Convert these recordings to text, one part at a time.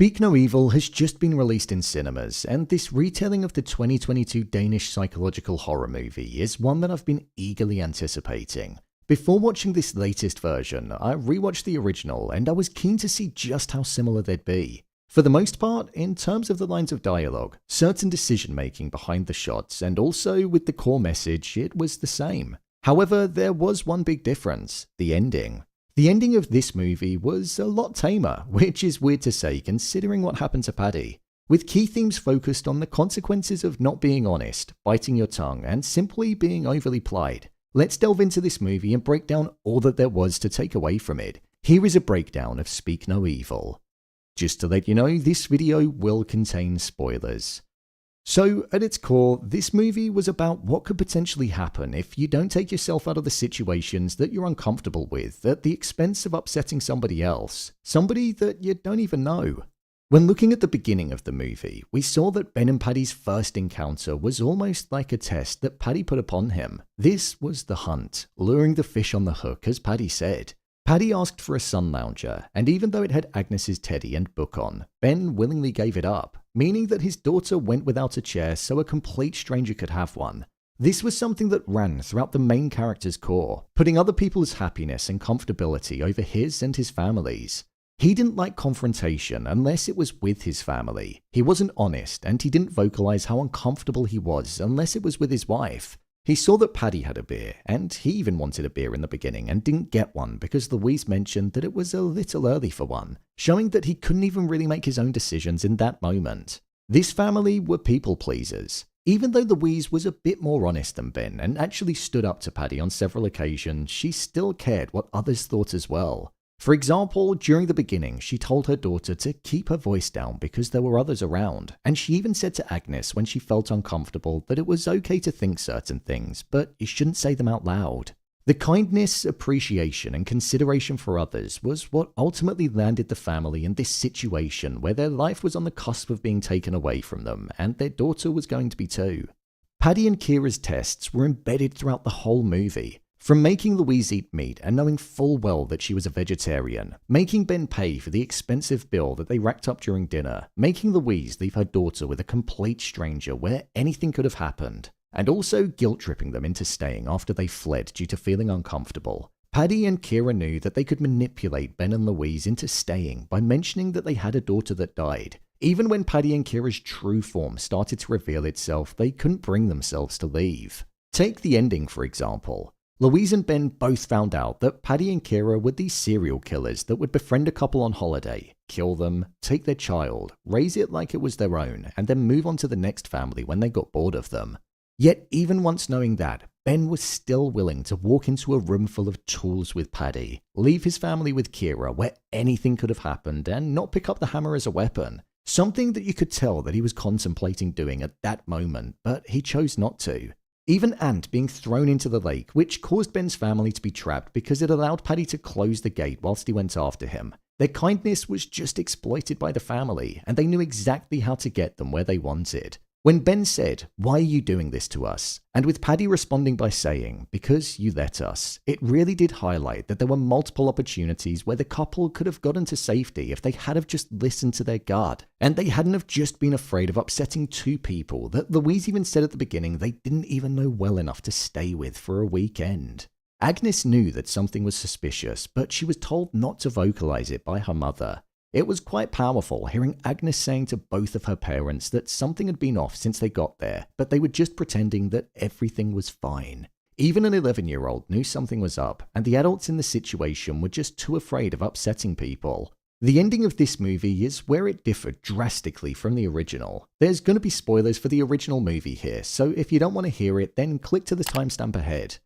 Speak No Evil has just been released in cinemas, and this retelling of the 2022 Danish psychological horror movie is one that I've been eagerly anticipating. Before watching this latest version, I rewatched the original and I was keen to see just how similar they'd be. For the most part, in terms of the lines of dialogue, certain decision making behind the shots, and also with the core message, it was the same. However, there was one big difference: the ending. The ending of this movie was a lot tamer, which is weird to say considering what happened to Paddy. With key themes focused on the consequences of not being honest, biting your tongue, and simply being overly polite. Let's delve into this movie and break down all that there was to take away from it. Here is a breakdown of Speak No Evil. Just to let you know, this video will contain spoilers. So, at its core, this movie was about what could potentially happen if you don't take yourself out of the situations that you're uncomfortable with at the expense of upsetting somebody else, somebody that you don't even know. When looking at the beginning of the movie, we saw that Ben and Paddy's first encounter was almost like a test that Paddy put upon him. This was the hunt, luring the fish on the hook, as Paddy said. Paddy asked for a sun lounger, and even though it had Agnes's teddy and book on, Ben willingly gave it up, meaning that his daughter went without a chair so a complete stranger could have one. This was something that ran throughout the main character's core, putting other people's happiness and comfortability over his and his family's. He didn't like confrontation unless it was with his family. He wasn't honest, and he didn't vocalize how uncomfortable he was unless it was with his wife. He saw that Paddy had a beer, and he even wanted a beer in the beginning and didn't get one because Louise mentioned that it was a little early for one, showing that he couldn't even really make his own decisions in that moment. This family were people pleasers. Even though Louise was a bit more honest than Ben and actually stood up to Paddy on several occasions, she still cared what others thought as well. For example, during the beginning, she told her daughter to keep her voice down because there were others around, and she even said to Agnes when she felt uncomfortable that it was okay to think certain things, but you shouldn't say them out loud. The kindness, appreciation, and consideration for others was what ultimately landed the family in this situation where their life was on the cusp of being taken away from them, and their daughter was going to be too. Paddy and Kira's tests were embedded throughout the whole movie. From making Louise eat meat and knowing full well that she was a vegetarian, making Ben pay for the expensive bill that they racked up during dinner, making Louise leave her daughter with a complete stranger where anything could have happened, and also guilt-tripping them into staying after they fled due to feeling uncomfortable. Paddy and Kira knew that they could manipulate Ben and Louise into staying by mentioning that they had a daughter that died. Even when Paddy and Kira's true form started to reveal itself, they couldn't bring themselves to leave. Take the ending, for example. Louise and Ben both found out that Paddy and Kira were these serial killers that would befriend a couple on holiday, kill them, take their child, raise it like it was their own, and then move on to the next family when they got bored of them. Yet even once knowing that, Ben was still willing to walk into a room full of tools with Paddy, leave his family with Kira where anything could have happened, and not pick up the hammer as a weapon. Something that you could tell that he was contemplating doing at that moment, but he chose not to. Even Ant being thrown into the lake, which caused Ben's family to be trapped because it allowed Paddy to close the gate whilst he went after him. Their kindness was just exploited by the family, and they knew exactly how to get them where they wanted. When Ben said, "Why are you doing this to us?" and with Paddy responding by saying, "Because you let us," it really did highlight that there were multiple opportunities where the couple could have gotten to safety if they had have just listened to their gut, and they hadn't have just been afraid of upsetting two people that Louise even said at the beginning they didn't even know well enough to stay with for a weekend. Agnes knew that something was suspicious, but she was told not to vocalize it by her mother. It was quite powerful hearing Agnes saying to both of her parents that something had been off since they got there, but they were just pretending that everything was fine. Even an 11-year-old knew something was up, and the adults in the situation were just too afraid of upsetting people. The ending of this movie is where it differed drastically from the original. There's going to be spoilers for the original movie here, so if you don't want to hear it, then click to the timestamp ahead.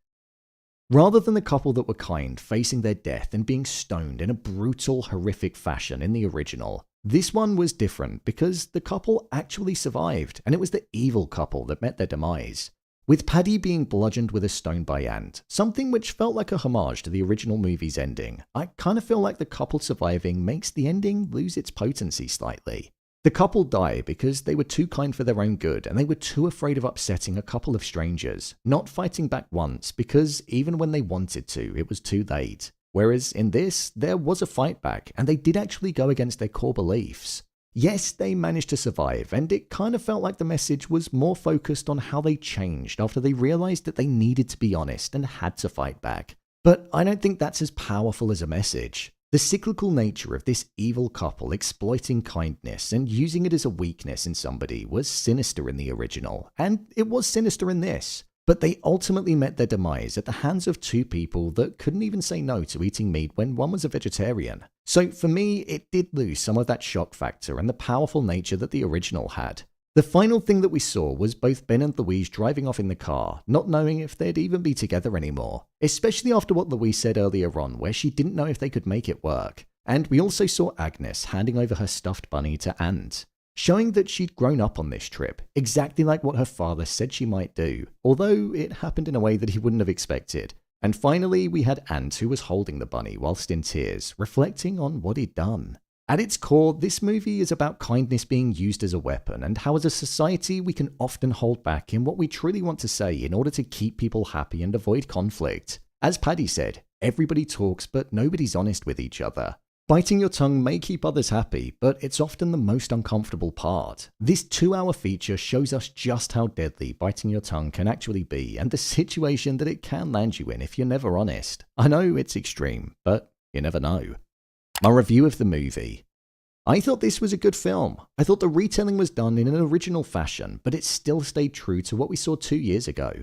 Rather than the couple that were kind facing their death and being stoned in a brutal, horrific fashion in the original, this one was different because the couple actually survived, and it was the evil couple that met their demise. With Paddy being bludgeoned with a stone by Ant, something which felt like a homage to the original movie's ending, I kind of feel like the couple surviving makes the ending lose its potency slightly. The couple die because they were too kind for their own good and they were too afraid of upsetting a couple of strangers, not fighting back once because even when they wanted to, it was too late. Whereas in this, there was a fight back and they did actually go against their core beliefs. Yes, they managed to survive, and it kind of felt like the message was more focused on how they changed after they realized that they needed to be honest and had to fight back. But I don't think that's as powerful as a message. The cyclical nature of this evil couple exploiting kindness and using it as a weakness in somebody was sinister in the original, and it was sinister in this. But they ultimately met their demise at the hands of two people that couldn't even say no to eating meat when one was a vegetarian. So for me, it did lose some of that shock factor and the powerful nature that the original had. The final thing that we saw was both Ben and Louise driving off in the car, not knowing if they'd even be together anymore, especially after what Louise said earlier on, where she didn't know if they could make it work. And we also saw Agnes handing over her stuffed bunny to Ant, showing that she'd grown up on this trip, exactly like what her father said she might do, although it happened in a way that he wouldn't have expected. And finally, we had Ant, who was holding the bunny whilst in tears, reflecting on what he'd done. At its core, this movie is about kindness being used as a weapon, and how as a society we can often hold back in what we truly want to say in order to keep people happy and avoid conflict. As Paddy said, everybody talks but nobody's honest with each other. Biting your tongue may keep others happy, but it's often the most uncomfortable part. This 2-hour feature shows us just how deadly biting your tongue can actually be, and the situation that it can land you in if you're never honest. I know it's extreme, but you never know. My review of the movie. I thought this was a good film. I thought the retelling was done in an original fashion, but it still stayed true to what we saw 2 years ago.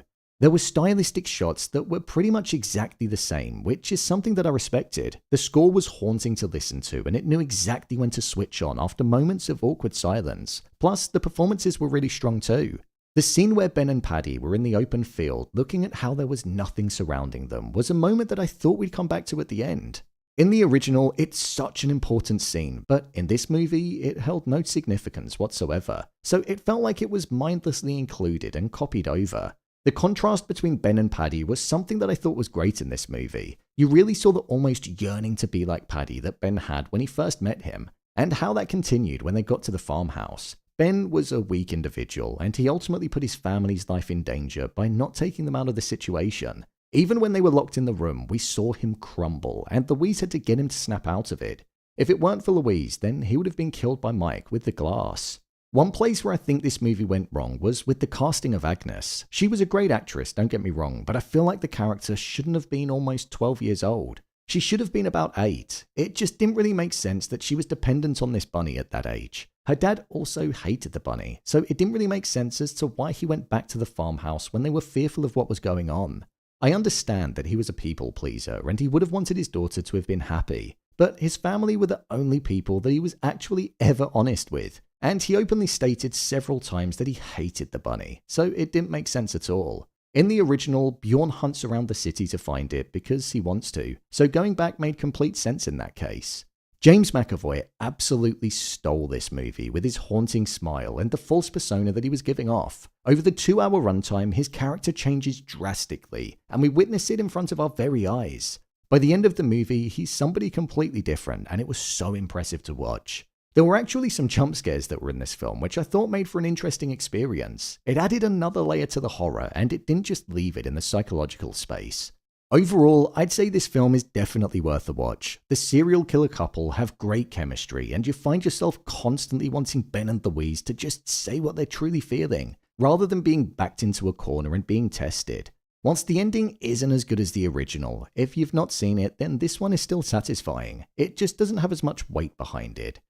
There were stylistic shots that were pretty much exactly the same, which is something that I respected. The score was haunting to listen to, and it knew exactly when to switch on after moments of awkward silence. Plus, the performances were really strong too. The scene where Ben and Paddy were in the open field, looking at how there was nothing surrounding them, was a moment that I thought we'd come back to at the end. In the original, it's such an important scene, but in this movie, it held no significance whatsoever, so it felt like it was mindlessly included and copied over. The contrast between Ben and Paddy was something that I thought was great in this movie. You really saw the almost yearning to be like Paddy that Ben had when he first met him, and how that continued when they got to the farmhouse. Ben was a weak individual, and he ultimately put his family's life in danger by not taking them out of the situation. Even when they were locked in the room, we saw him crumble, and Louise had to get him to snap out of it. If it weren't for Louise, then he would have been killed by Mike with the glass. One place where I think this movie went wrong was with the casting of Agnes. She was a great actress, don't get me wrong, but I feel like the character shouldn't have been almost 12 years old. She should have been about 8. It just didn't really make sense that she was dependent on this bunny at that age. Her dad also hated the bunny, so it didn't really make sense as to why he went back to the farmhouse when they were fearful of what was going on. I understand that he was a people pleaser and he would have wanted his daughter to have been happy, but his family were the only people that he was actually ever honest with. And he openly stated several times that he hated the bunny, so it didn't make sense at all. In the original, Bjorn hunts around the city to find it because he wants to, so going back made complete sense in that case. James McAvoy absolutely stole this movie with his haunting smile and the false persona that he was giving off. Over the 2-hour runtime, his character changes drastically, and we witness it in front of our very eyes. By the end of the movie, he's somebody completely different, and it was so impressive to watch. There were actually some jump scares that were in this film, which I thought made for an interesting experience. It added another layer to the horror, and it didn't just leave it in the psychological space. Overall, I'd say this film is definitely worth a watch. The serial killer couple have great chemistry, and you find yourself constantly wanting Ben and Louise to just say what they're truly feeling, rather than being backed into a corner and being tested. Whilst the ending isn't as good as the original, if you've not seen it, then this one is still satisfying. It just doesn't have as much weight behind it.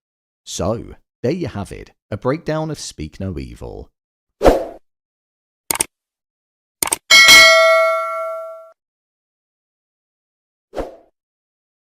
So, there you have it, a breakdown of Speak No Evil.